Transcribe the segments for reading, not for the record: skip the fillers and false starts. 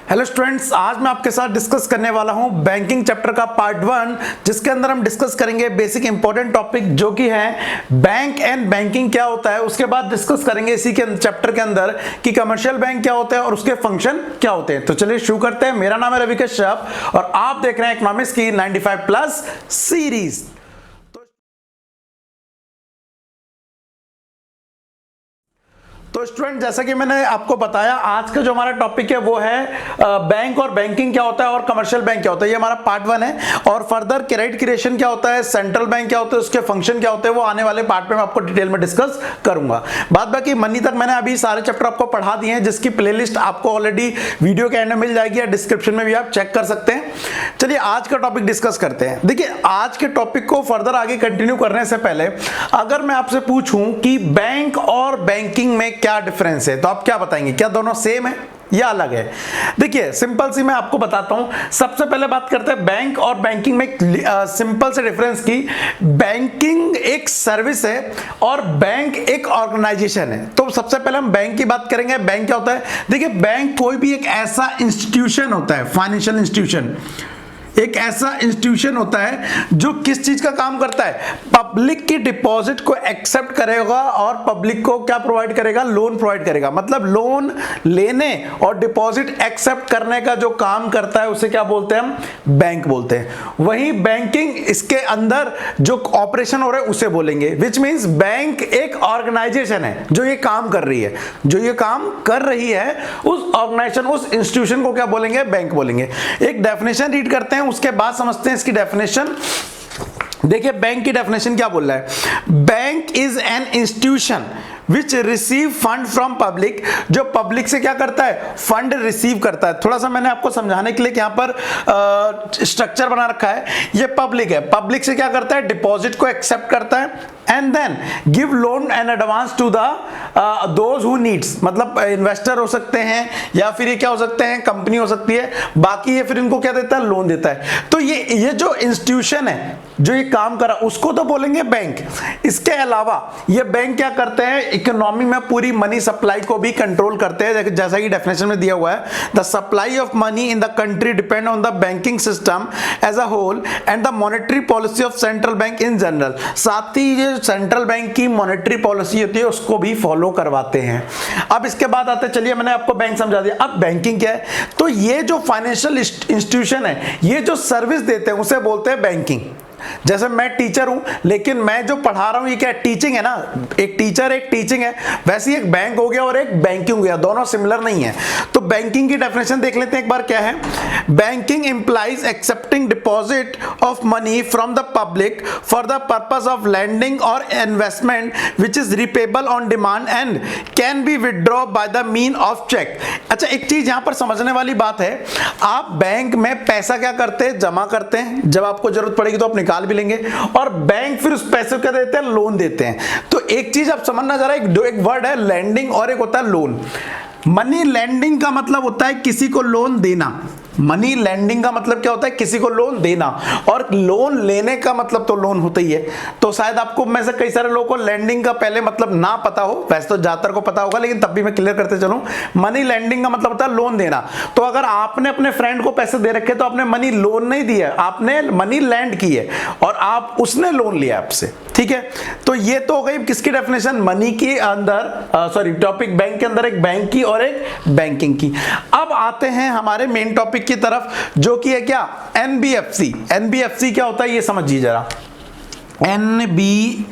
Hello students, आज मैं आपके साथ डिस्कस करने वाला हूं बैंकिंग चैप्टर का पार्ट 1, जिसके अंदर हम डिस्कस करेंगे बेसिक इंपॉर्टेंट टॉपिक जो कि है बैंक एंड बैंकिंग क्या होता है। उसके बाद डिस्कस करेंगे इसी के चैप्टर के अंदर कि कमर्शियल बैंक क्या होता है और उसके फंक्शन क्या होते हैं। तो चलिए शुरू करते हैं। मेरा नाम है रवि कश्यप और आप देख रहे हैं इकोनॉमिक्स की 95+ सीरीज। तो स्टूडेंट, जैसा कि मैंने आपको बताया, आज का जो हमारा टॉपिक है वो है बैंक और बैंकिंग क्या होता है और कमर्शियल बैंक क्या होता है। ये हमारा पार्ट 1 है और फर्दर क्रेडिट क्रिएशन क्या होता है, सेंट्रल बैंक क्या होता है, उसके फंक्शन क्या होते हैं, वो आने वाले पार्ट में मैं आपको डिटेल में डिस्कस करूंगा। बाद बाकी मनी तक मैंने अभी सारे चैप्टर आपको पढ़ा दिए हैं, जिसकी प्लेलिस्ट आपको ऑलरेडी वीडियो के एंड में मिल जाएगी या डिस्क्रिप्शन में भी आप चेक कर सकते हैं। चलिए आज का टॉपिक डिस्कस करते हैं। देखिए, आज के टॉपिक को फर्दर आगे कंटिन्यू करने से पहले अगर मैं आपसे पूछूं कि बैंक और बैंकिंग में क्या डिफरेंस है, तो आप क्या बताएंगे? क्या दोनों सेम है या अलग है? देखिए, सिंपल सी मैं आपको बताता हूं। सबसे पहले बात करते हैं बैंक और बैंकिंग में सिंपल से डिफरेंस की। बैंकिंग एक सर्विस है और बैंक एक ऑर्गेनाइजेशन है। तो सबसे पहले हम बैंक की बात करेंगे। बैंक क्या होता है? देखिए, बैंक कोई भी एक ऐसा इंस्टीट्यूशन होता है, फाइनेंशियल इंस्टीट्यूशन, एक ऐसा इंस्टीट्यूशन होता है जो किस चीज का काम करता है? पब्लिक की डिपॉजिट को एक्सेप्ट करेगा और पब्लिक को क्या प्रोवाइड करेगा? लोन प्रोवाइड करेगा। मतलब लोन लेने और डिपॉजिट एक्सेप्ट करने का जो काम करता है उसे क्या बोलते हैं? हम बैंक बोलते हैं। वहीं बैंकिंग, इसके अंदर जो ऑपरेशन हो रहा है उसे बोलेंगे, विच मीन्स बैंक एक ऑर्गेनाइजेशन है जो ये काम कर रही है। जो ये काम कर रही है उस ऑर्गेनाइजेशन, उस इंस्टीट्यूशन को क्या बोलेंगे? बैंक बोलेंगे। एक डेफिनेशन रीड करते हैं, उसके बाद समझते हैं इसकी डेफिनेशन। देखिए, बैंक की डेफिनेशन क्या बोल रहा है? Bank is an institution which receive fund from public, जो पब्लिक से क्या करता है? फंड रिसीव करता है। थोड़ा सा मैंने आपको समझाने के लिए यहाँ पर स्ट्रक्चर बना रखा है। ये पब्लिक है, पब्लिक से क्या करता है? डिपॉजिट को एक्सेप्ट करता है and then give loan and advance to the those who needs. मतलब इन्वेस्टर हो सकते हैं या फिर ये क्या हो सकते हैं? कंपनी हो सकती है। बाकी ये फिर इनको क्या देता है? लोन देता है। तो ये जो इंस्टीट्यूशन है जो ये काम कर रहा है उसको तो बोलेंगे बैंक। इसके अलावा ये बैंक क्या करते हैं? इकोनॉमी में पूरी मनी सप्लाई को भी कंट्रोल करते हैं। जैसा कि डेफिनेशन में दिया हुआ है, the supply of money in the country depend on the banking system as a whole and the monetary policy of central bank in general. साथ ही ये सेंट्रल बैंक की मॉनेटरी पॉलिसी होती है उसको भी फॉलो करवाते हैं। अब इसके बाद आते, चलिए मैंने आपको बैंक समझा दिया। अब बैंकिंग क्या है? तो ये जो फाइनेंशियल इंस्टीट्यूशन है, ये जो सर्विस देते हैं उसे बोलते हैं बैंकिंग। जैसे मैं टीचर हूं, लेकिन मैं जो पढ़ा रहा हूं ये क्या? टीचिंग है ना। एक टीचर एक टीचिंग है, वैसे ही एक बैंक हो गया और एक बैंकिंग हो गया, दोनों सिमिलर नहीं है। तो बैंकिंग की डेफिनेशन देख लेते हैं एक बार क्या है। Banking implies accepting deposit of money from the public for the purpose of lending और investment which is repayable on demand and can be withdraw by the mean of cheque. अच्छा, एक चीज यहां पर समझने वाली बात है, आप बैंक में पैसा क्या करते हैं? जमा करते हैं। जब आपको जरूरत पड़ेगी तो आप निकाल भी लेंगे और बैंक फिर उस पैसे को क्या देते हैं? लोन देते हैं। तो एक चीज आप समझना जरा, एक वर्ड है लैंडिंग और एक होता है लोन। मनी लैंडिंग का मतलब होता है किसी को लोन देना। मनी लैंडिंग का मतलब क्या होता है? किसी को लोन देना। और लोन लेने का मतलब तो लोन होता ही है। तो शायद आपको में से कई सारे लोगों को लैंडिंग का पहले मतलब ना पता हो, वैसे तो ज्यादातर को पता होगा, लेकिन तब भी मैं क्लियर करते चलूं। मनी लैंडिंग का मतलब होता है लोन देना। तो अगर आपने अपने फ्रेंड को पैसे दे रखे तो आपने मनी लोन नहीं दिया, आपने मनी लैंड की है और आप उसने लोन लिया आपसे। ठीक है, तो ये तो हो गई किसकी डेफिनेशन? मनी के अंदर, सॉरी, टॉपिक बैंक के अंदर एक बैंक की और एक बैंकिंग की। अब आते हैं हमारे मेन टॉपिक की तरफ, जो कि है क्या? एनबीएफसी। एनबीएफसी क्या होता है ये समझिए जरा। एनबीएफसी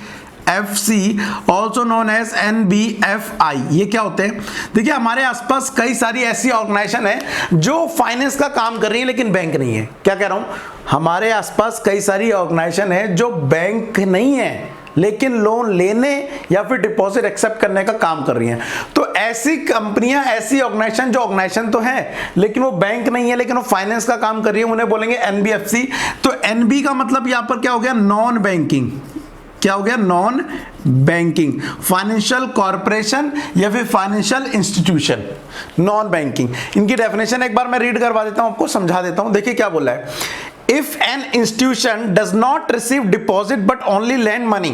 ऑल्सो नोन एज एनबीएफआई, ये क्या होते हैं? देखिए, हमारे आसपास कई सारी ऐसी ऑर्गेनाइजेशन है जो फाइनेंस का काम कर रही है लेकिन बैंक नहीं है। क्या कह रहा हूं? हमारे आसपास कई सारी ऑर्गेनाइजेशन है जो बैंक नहीं है लेकिन लोन लेने या फिर डिपॉजिट एक्सेप्ट करने का काम कर रही हैं। तो ऐसी कंपनियां, ऐसी ऑर्गेनाइजेशन जो ऑर्गेनाइजेशन तो है लेकिन वो बैंक नहीं है लेकिन वो फाइनेंस का काम कर रही है, उन्हें बोलेंगे एनबीएफसी। तो एनबी का मतलब यहां पर क्या हो गया? Non banking. क्या हो गया? Non banking. फाइनेंशियल कॉर्पोरेशन या फिर फाइनेंशियल इंस्टीट्यूशन, नॉन बैंकिंग। इनकी डेफिनेशन एक बार मैं रीड करवा देता हूं, आपको समझा देता हूं। देखिए क्या बोला है। If an institution does not receive deposit but only lend money,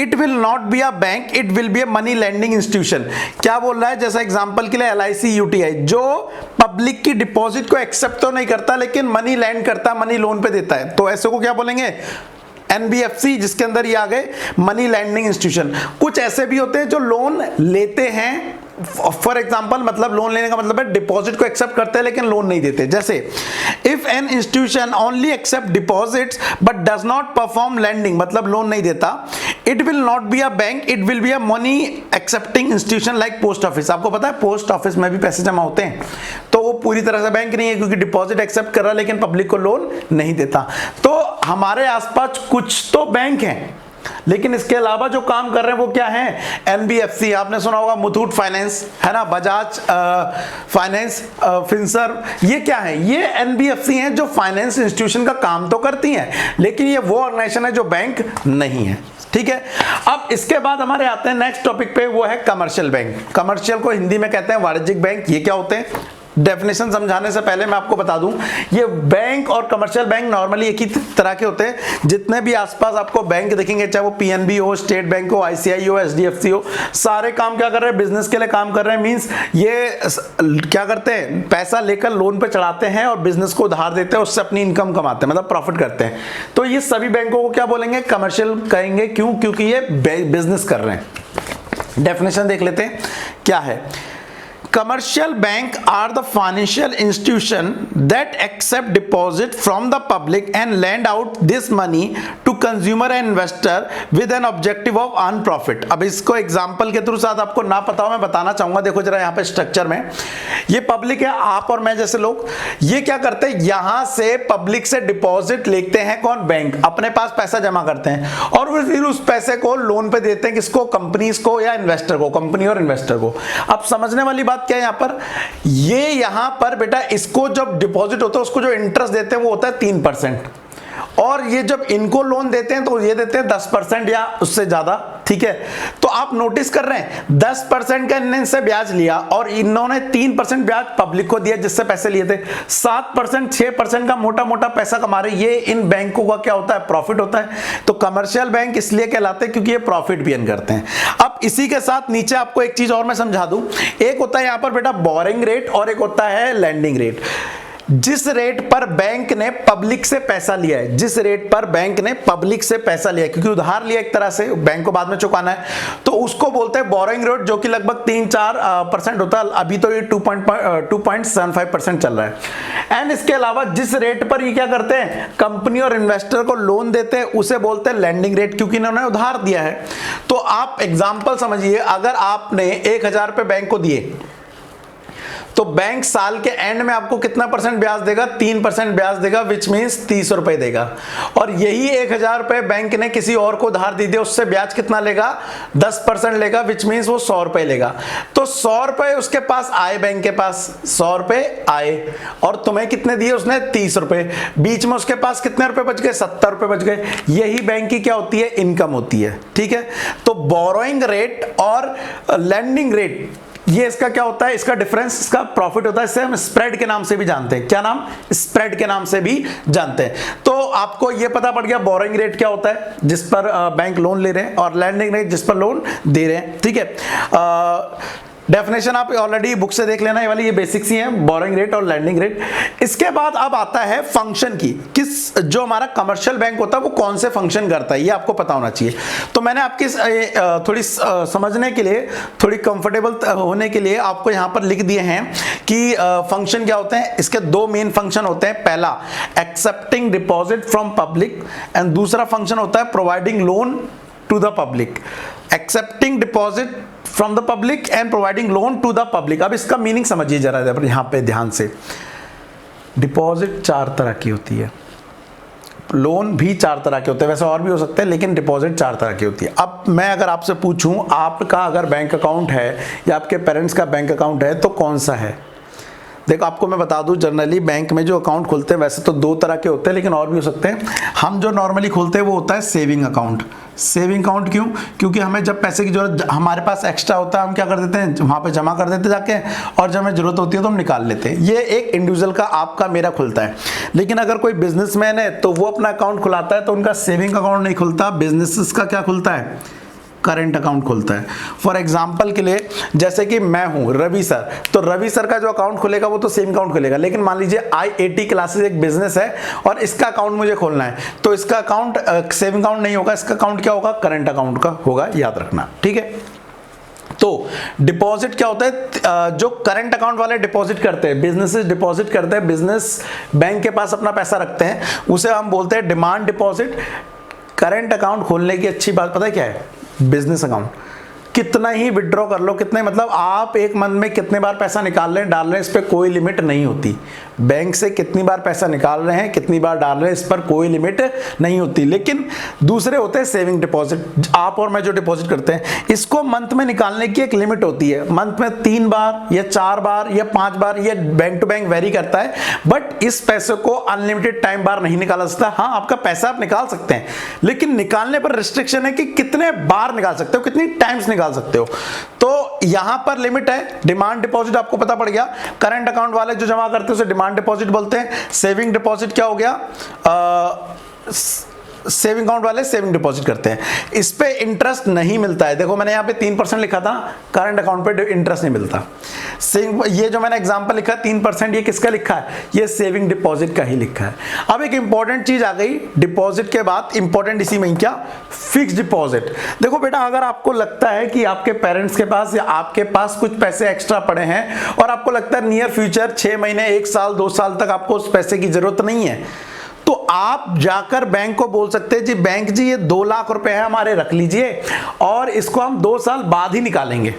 it will not be a bank, it will be a money lending institution. क्या बोल रहा है? जैसा एग्जांपल के लिए LIC UTI जो पब्लिक की डिपॉजिट को एक्सेप्ट तो नहीं करता लेकिन मनी लैंड करता, मनी लोन पे देता है, तो ऐसे को क्या बोलेंगे? NBFC, जिसके अंदर ये आ गए मनी लैंडिंग इंस्टीट्यूशन। कुछ ऐसे भी होते हैं जो लोन लेते हैं, फॉर एग्जाम्पल, मतलब लोन लेने का मतलब है डिपॉजिट को एक्सेप्ट करते हैं लेकिन लोन नहीं देते। जैसे if an institution only accept deposits but does not perform lending, मतलब लोन नहीं देता, it will not be a bank, it will be a money accepting institution like post office. आपको पता है पोस्ट ऑफिस में भी पैसे जमा होते हैं, तो वो पूरी तरह से बैंक नहीं है क्योंकि डिपॉजिट एक्सेप्ट कर रहा है लेकिन पब्लिक को लोन नहीं देता। तो हमारे आसपास कुछ तो बैंक हैं लेकिन इसके अलावा जो काम कर रहे हैं वो क्या है? NBFC, आपने सुना होगा मुथूट फाइनेंस, है ना, बजाज फाइनेंस, फिनसर्व, ये क्या है? ये NBFC हैं जो फाइनेंस इंस्टीट्यूशन का काम तो करती हैं लेकिन ये वो ऑर्गेनाइजेशन है जो बैंक नहीं है। ठीक है, अब इसके बाद हमारे आते हैं नेक्स्ट टॉपिक पे, वो है कमर्शियल बैंक। कमर्शियल को हिंदी में कहते हैं वाणिज्यिक बैंक। ये क्या होते हैं? डेफिनेशन समझाने से पहले मैं आपको बता दूं, ये बैंक और कमर्शियल बैंक नॉर्मली एक ही तरह के होते हैं। जितने भी आसपास आपको बैंक दिखेंगे, चाहे वो PNB हो, स्टेट बैंक हो, ICI हो, SDFC हो, सारे काम क्या कर रहे हैं? बिजनेस के लिए काम कर रहे हैं। मींस ये क्या करते हैं? पैसा लेकर लोन पे चढ़ाते हैं और बिजनेस को उधार देते हैं, उससे अपनी इनकम कमाते हैं, मतलब प्रॉफिट करते हैं। तो ये सभी बैंकों को क्या बोलेंगे? कमर्शियल कहेंगे। क्यों? क्योंकि ये बिजनेस कर रहे हैं। डेफिनेशन देख लेते हैं क्या है। Commercial bank are the financial institution that accept deposit from the public and lend out this money to consumer and investor with an objective of earn profit। अब इसको एग्जांपल के थ्रू साथ आपको ना पता हो मैं बताना चाहूंगा। देखो जरा यहाँ पे स्ट्रक्चर में, ये पब्लिक है, आप और मैं जैसे लोग, ये क्या करते हैं? यहां से पब्लिक से डिपॉजिट लेते हैं। कौन? बैंक। अपने पास पैसा जमा करते हैं और फिर उस पैसे को लोन पे देते हैं। किसको? कंपनीज को या इन्वेस्टर को, कंपनी और इन्वेस्टर को। अब समझने वाली बात क्या है यहां पर? ये यहां पर बेटा इसको जब डिपॉजिट होता है उसको जो इंटरेस्ट देते हैं वो होता है 3%, और ये जब इनको लोन देते हैं तो ये देते हैं 10% या उससे ज्यादा। ठीक है, तो आप नोटिस कर रहे हैं 10% का इनसे ब्याज लिया और इन्होंने 3% ब्याज पब्लिक को दिया जिससे पैसे लिए थे। 7% 6% का मोटा मोटा पैसा कमा रहे। ये इन बैंकों का क्या होता है? प्रॉफिट होता है। तो कमर्शियल बैंक इसलिए कहलाते हैं क्योंकि ये प्रॉफिट भी अर्न करते हैं। अब इसी के साथ नीचे आपको एक चीज और मैं समझा दूं। एक होता है यहां पर बेटा बोरिंग रेट और एक होता है लैंडिंग रेट। जिस रेट पर बैंक ने पब्लिक से पैसा लिया है, जिस रेट पर बैंक ने पब्लिक से पैसा लिया है, क्योंकि उधार लिया एक तरह से, बैंक को बाद में चुकाना है, तो उसको बोलते हैं बोरिंग रेट, जो कि लगभग 3-4% होता है। अभी तो ये 2.75% चल रहा है। एंड इसके अलावा जिस रेट पर ये क्या करते हैं? कंपनी और इन्वेस्टर को लोन देते हैं, उसे बोलते हैं लैंडिंग रेट, क्योंकि इन्होंने उधार दिया है। तो आप एग्जाम्पल समझिए, अगर आपने 1000 रुपए बैंक को दिए तो बैंक साल के एंड में आपको कितना परसेंट ब्याज देगा? 3% ब्याज देगा, विच मीन्स 30 रुपए देगा। और यही 1000 रुपए बैंक ने किसी और को उधार दी, उससे ब्याज कितना लेगा? 10% लेगा, विच मीन्स वो 100 रुपए लेगा। तो 100 रुपए उसके पास आए, बैंक के पास 100 रुपए आए, और तुम्हें कितने दिए उसने? 30 रुपए। बीच में उसके पास कितने रुपए बच गए? 70 रुपए बच गए। यही बैंक की क्या होती है? इनकम होती है। ठीक है, तो बोरोइंग रेट और लैंडिंग रेट, ये इसका क्या होता है? इसका डिफरेंस, इसका प्रॉफिट होता है। इसे हम स्प्रेड के नाम से भी जानते हैं। क्या नाम? स्प्रेड के नाम से भी जानते हैं। तो आपको ये पता पड़ गया बोरिंग रेट क्या होता है, जिस पर बैंक लोन ले रहे हैं, और लैंडिंग रेट जिस पर लोन दे रहे हैं। ठीक है, डेफिनेशन आप ऑलरेडी बुक से देख लेना, ये वाली ये बेसिक्स ही हैं, बोरिंग रेट और लैंडिंग रेट। इसके बाद अब आता है फंक्शन की, किस जो हमारा कमर्शियल बैंक होता है वो कौन से फंक्शन करता है, ये आपको पता होना चाहिए। तो मैंने आपकी थोड़ी समझने के लिए, थोड़ी कंफर्टेबल होने के लिए आपको यहां पर लिख दिए हैं कि फंक्शन क्या होते हैं। इसके दो मेन फंक्शन होते हैं। पहला accepting deposit from public, and दूसरा फंक्शन होता है providing loan to the public. Accepting deposit from the public and providing loan to the public. अब इसका मीनिंग समझिए जरा यहां पे ध्यान से। डिपॉजिट 4 तरह की होती है, लोन भी 4 तरह के होते हैं, वैसे और भी हो सकते हैं, लेकिन डिपॉजिट 4 तरह की होती है। अब मैं अगर आपसे पूछूं, आपका अगर बैंक अकाउंट है या आपके पेरेंट्स का बैंक अकाउंट है तो कौन सा है? देखो आपको मैं बता दूं, जनरली बैंक में जो अकाउंट खुलते हैं वैसे तो 2 तरह के होते हैं, लेकिन और भी हो सकते हैं। हम जो नॉर्मली खोलते हैं वो होता है सेविंग अकाउंट। सेविंग अकाउंट क्यों? क्योंकि हमें जब पैसे की जरूरत, हमारे पास एक्स्ट्रा होता है, हम क्या कर देते हैं? वहाँ पे जमा कर देते जाके, और जब हमें जरूरत होती है तो हम निकाल लेते हैं। ये एक इंडिविजुअल का, आपका, मेरा खुलता है। लेकिन अगर कोई बिजनेसमैन है तो वो अपना अकाउंट खुलाता है तो उनका सेविंग अकाउंट नहीं खुलता, बिजनेसेस का क्या खुलता है? करेंट अकाउंट खुलता है। फॉर एग्जांपल के लिए जैसे कि मैं हूं रवि सर, तो रवि सर का जो अकाउंट खुलेगा वो तो सेम अकाउंट खुलेगा, लेकिन मान लीजिए IAT क्लासेस एक बिजनेस है और इसका अकाउंट मुझे खोलना है, तो इसका अकाउंट सेविंग अकाउंट नहीं होगा, इसका अकाउंट क्या होगा, करंट अकाउंट का होगा, याद रखना, ठीक है। तो डिपॉजिट क्या होता है, जो करंट अकाउंट वाले डिपॉजिट करते हैं, बिजनेसेस डिपॉजिट करते हैं, बिजनेस बैंक के पास अपना पैसा रखते हैं, उसे हम बोलते हैं डिमांड डिपॉजिट। करंट अकाउंट खोलने की अच्छी बात पता है क्या है, बिजनेस अकाउंट कितना ही विड्रॉ कर लो, कितने मतलब आप एक मंथ में कितने बार पैसा निकाल रहे हैं डाल रहे हैं, इस पर कोई लिमिट नहीं होती। बैंक से कितनी बार पैसा निकाल रहे हैं, कितनी बार डाल रहे हैं, इस पर कोई लिमिट नहीं होती। लेकिन दूसरे होते हैं सेविंग डिपॉजिट, आप और मैं जो डिपॉजिट करते हैं, इसको मंथ में निकालने की एक लिमिट होती है। मंथ में 3 बार या 4 बार या 5 बार, ये बैंक टू बैंक वेरी करता है, बट इस पैसे को अनलिमिटेड टाइम बार नहीं निकाला सकता। हाँ, आपका पैसा आप निकाल सकते हैं, लेकिन निकालने पर रिस्ट्रिक्शन है कि कितने बार निकाल सकते हो, कितनी टाइम्स निकाल सकते हो। तो यहां पर लिमिट है। डिमांड डिपॉजिट आपको पता पड़ गया, करंट अकाउंट वाले जो जमा करते हैं उसे डिमांड डिपॉजिट बोलते हैं। सेविंग डिपॉजिट क्या हो गया, सेविंग अकाउंट वाले सेविंग डिपॉजिट करते हैं, इस पे इंटरेस्ट नहीं मिलता है। देखो मैंने यहाँ पे 3% लिखा था, करंट अकाउंट पे इंटरेस्ट नहीं मिलता। सेविंग, ये जो मैंने एग्जांपल लिखा 3%, ये किसका लिखा है, ये सेविंग डिपॉजिट का ही लिखा है। अब एक इंपॉर्टेंट चीज आ गई डिपॉजिट के बाद, इंपॉर्टेंट इसी में क्या, फिक्स्ड डिपॉजिट। देखो बेटा, अगर आपको लगता है कि आपके पेरेंट्स के पास या आपके पास कुछ पैसे एक्स्ट्रा पड़े हैं और आपको लगता है नियर फ्यूचर 6 महीने, 1 साल, 2 साल तक आपको उस पैसे की जरूरत नहीं है, तो आप जाकर बैंक को बोल सकते हैं जी बैंक जी ये 2 लाख रुपए है हमारे, रख लीजिए और इसको हम 2 साल बाद ही निकालेंगे,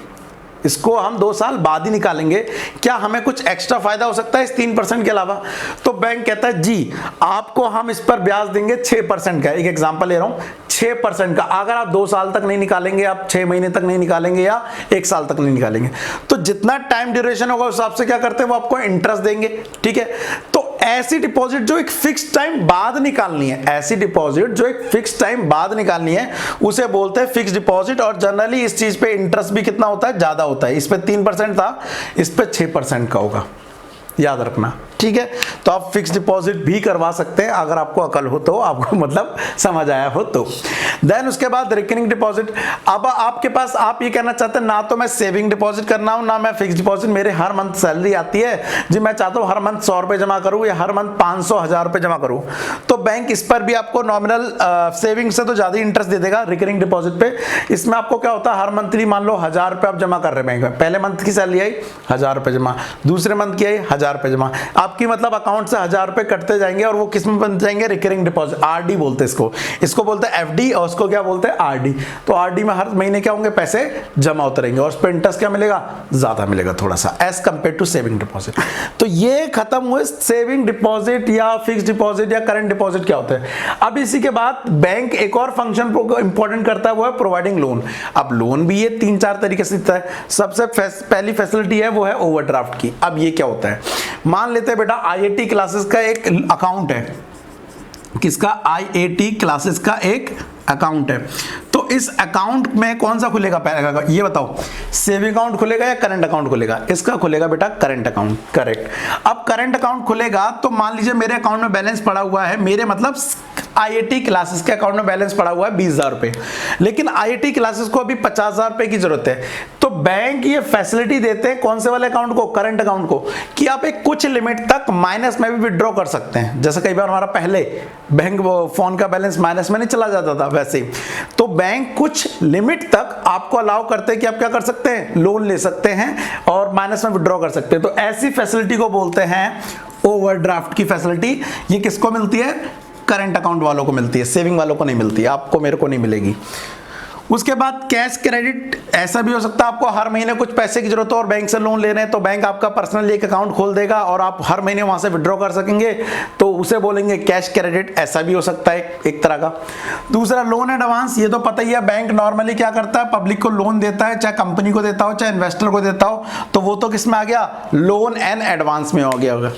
इसको हम 2 साल बाद ही निकालेंगे, क्या हमें कुछ एक्स्ट्रा फायदा हो सकता है इस 3% के अलावा। तो बैंक कहता है जी आपको हम इस पर ब्याज देंगे 6% का। एक एग्जांपल ले रहा हूं, 6% का। अगर आप 2 साल तक नहीं निकालेंगे, आप 6 महीने तक नहीं निकालेंगे या 1 साल तक नहीं निकालेंगे, तो जितना टाइम ड्यूरेशन होगा उस हिसाब से क्या करते हैं वो आपको इंटरेस्ट देंगे, ठीक है। तो ऐसी डिपॉजिट जो एक फिक्स टाइम बाद निकालनी है, ऐसी डिपॉजिट जो एक फिक्स टाइम बाद निकालनी है उसे बोलते हैं फिक्स डिपॉजिट। और जनरली इस चीज पे इंटरेस्ट भी कितना होता है, ज्यादा होता है। इस पे 3% था, इस पे 6% का होगा, याद रखना, ठीक है। तो आप फिक्स डिपॉजिट भी करवा सकते हैं अगर आपको अकल हो तो, आपको मतलब समझ आया हो तो। देन उसके बाद रिकरिंग डिपॉजिट। अब आपके पास, आप ये कहना चाहते हैं ना तो मैं सेविंग डिपॉजिट करना हूं ना मैं फिक्स डिपॉजिट, मेरे हर मंथ सैलरी आती है जी, मैं चाहता हूं हर मंथ 100 रुपए जमा करूं या हर मंथ 500, 1000 रुपए जमा करूं, तो बैंक इस पर भी आपको नॉमिनल सेविंग से तो ज्यादा इंटरेस्ट दे देगा रिकरिंग डिपॉजिट पे। इसमें आपको क्या होता है, हर मंथली मान लो 1000 रुपए आप जमा कर रहे हैं बैंक में, पहले मंथ की सैलरी आई 1000 रुपए जमा, दूसरे मंथ की आई 1000 रुपए जमा, आपकी मतलब अकाउंट से 1000 रुपए कटते जाएंगे और वो किस में बन जाएंगे, रिकरिंग डिपॉजिट, आरडी बोलते हैं इसको, इसको बोलते हैं एफडी और उसको क्या बोलते हैं आरडी। तो आरडी में हर महीने क्या होंगे, पैसे जमा होते रहेंगे और उस पर इंटरेस्ट क्या मिलेगा, ज्यादा मिलेगा थोड़ा सा as compare to saving deposit. तो ये खत्म हुए सेविंग डिपॉजिट या फिक्स डिपॉजिट या करंट डिपॉजिट क्या होता है। अब इसी के बाद बैंक एक और फंक्शन इंपॉर्टेंट करता है, वो है प्रोवाइडिंग लोन। अब लोन भी ये 3-4 तरीके से देता है। सबसे पहली फैसिलिटी है वो है ओवरड्राफ्ट की। अब ये क्या होता है, मान लेते हैं बेटा IIT क्लासेस का एक अकाउंट है, किसका, IIT क्लासेस का एक अकाउंट है, तो इस अकाउंट में कौन सा खुलेगा, ये बताओ, सेविंग अकाउंट खुलेगा या करंट अकाउंट खुलेगा, इसका खुलेगा बेटा करंट अकाउंट, करेक्ट। अब करंट अकाउंट खुलेगा तो मान लीजिए मेरे अकाउंट में बैलेंस पड़ा हुआ है, मेरे मतलब IIT क्लासेस के अकाउंट में बैलेंस पड़ा हुआ है 20,000 रुपए, लेकिन IIT क्लासेस को अभी 50,000 रुपए की जरूरत है, तो बैंक ये फैसिलिटी देते हैं कौन से वाले अकाउंट को, करंट अकाउंट को, कि आप एक कुछ लिमिट तक माइनस में भी विड्रॉ कर सकते हैं। जैसे कई बार हमारा पहले बैंक फोन का बैलेंस माइनस में नहीं चला जाता था, वैसे ही तो बैंक कुछ लिमिट तक आपको अलाउ करते हैं कि आप क्या कर सकते हैं, लोन ले सकते हैं और माइनस में विड्रॉ कर सकते हैं। तो ऐसी फैसिलिटी को बोलते हैं ओवरड्राफ्ट की फैसिलिटी। ये किसको मिलती है, करंट अकाउंट वालों को मिलती है, सेविंग वालों को नहीं मिलती, आपको मेरे को नहीं मिलेगी। उसके बाद कैश क्रेडिट, ऐसा भी हो सकता है आपको हर महीने कुछ पैसे की जरूरत हो और बैंक से लोन ले रहे हैं, तो बैंक आपका पर्सनल एक अकाउंट खोल देगा और आप हर महीने वहां से विड्रॉ कर सकेंगे, तो उसे बोलेंगे कैश क्रेडिट, ऐसा भी हो सकता है एक तरह का। दूसरा लोन एडवांस, ये तो पता ही है, बैंक नॉर्मली क्या करता है, पब्लिक को लोन देता है, चाहे कंपनी को देता हो चाहे इन्वेस्टर को देता हो, तो वो तो किस में आ गया, लोन एंड एडवांस में हो गया होगा।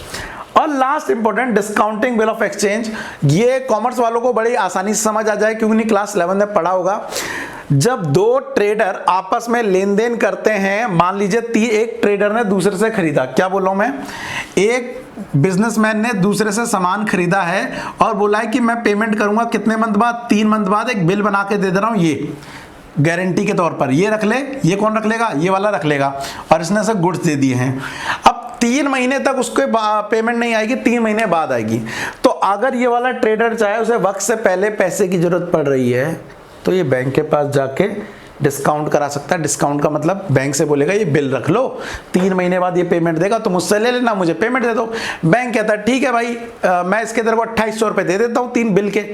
और last important discounting bill of exchange, ये कॉमर्स वालों को बड़ी आसानी से समझ आ जाए क्योंकि क्लास 11 में पढ़ा होगा। जब 2 ट्रेडर आपस में लेन देन करते हैं, मान लीजिए एक ट्रेडर ने दूसरे से खरीदा, क्या बोल रहा हूं मैं, एक बिजनेसमैन ने दूसरे से सामान खरीदा है और बोला है कि मैं पेमेंट करूंगा कितने मंथ बाद, 3 मंथ बाद एक बिल बना के दे दे रहा हूं, ये गारंटी के तौर पर ये रख ले, ये कौन रख लेगा, ये वाला रख लेगा, और इसने से गुड्स दे दिए हैं। अब 3 महीने तक उसके पेमेंट नहीं आएगी, 3 महीने बाद आएगी। तो अगर ये वाला ट्रेडर चाहे उसे वक्त से पहले पैसे की जरूरत पड़ रही है तो ये बैंक के पास जाके डिस्काउंट करा सकता है। डिस्काउंट का मतलब बैंक से बोलेगा ये बिल रख लो, 3 महीने बाद ये पेमेंट देगा, तो मुझसे ले लेना, मुझे पेमेंट दे दो। बैंक कहता है ठीक है भाई, मैं इसके तेरे को 2800 रुपये दे देता हूँ 3 बिल के।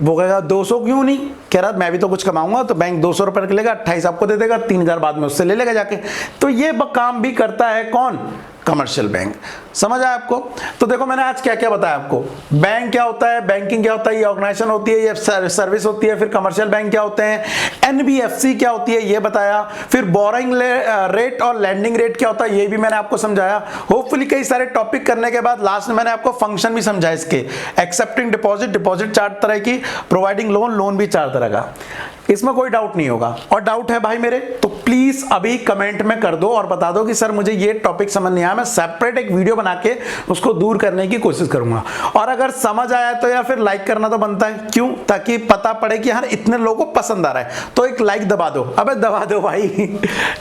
वो कहेगा 200 क्यों नहीं, कह रहा मैं भी तो कुछ कमाऊंगा, तो बैंक 200 रुपये रख लेगा, 28 आपको दे देगा, 3000 बाद में उससे ले लेगा जाके। तो ये काम भी करता है कौन, कमर्शियल बैंक। समझ आया आपको? तो देखो मैंने आज क्या क्या बताया आपको, बैंक क्या होता है, बैंकिंग क्या होता है, ये ऑर्गेनाइजेशन होती है, ये सर्विस होती है, फिर कमर्शियल बैंक क्या होते हैं, एनबीएफसी क्या होती है ये बताया, फिर बोरोइंग रेट और लैंडिंग रेट क्या होता है ये भी मैंने आपको समझाया। होपफुली कई सारे टॉपिक करने के बाद लास्ट में मैंने आपको फंक्शन भी समझाया इसके, एक्सेप्टिंग डिपॉजिट, डिपॉजिट 4 तरह की, प्रोवाइडिंग लोन, लोन भी 4 तरह का। इसमें कोई डाउट नहीं होगा, और डाउट है भाई मेरे तो प्लीज अभी कमेंट में कर दो और बता दो कि सर मुझे ये टॉपिक समझ नहीं आया, मैं सेपरेट एक वीडियो बना के उसको दूर करने की कोशिश करूंगा। और अगर समझ आया तो या फिर लाइक करना तो बनता है, क्यों, ताकि पता पड़े कि हाँ इतने लोगों को पसंद आ रहा है, तो एक लाइक दबा दो, अबे दबा दो भाई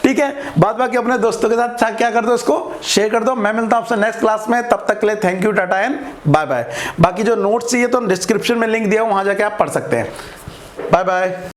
ठीक है। बाद बाकी अपने दोस्तों के साथ क्या कर दो, इसको शेयर कर दो। मैं मिलता हूं आपसे नेक्स्ट क्लास में, तब तक के लिए thank you, tata and bye bye. बाकी जो नोट्स चाहिए तो डिस्क्रिप्शन में लिंक दिया, वहां जाके आप पढ़ सकते हैं। Bye bye.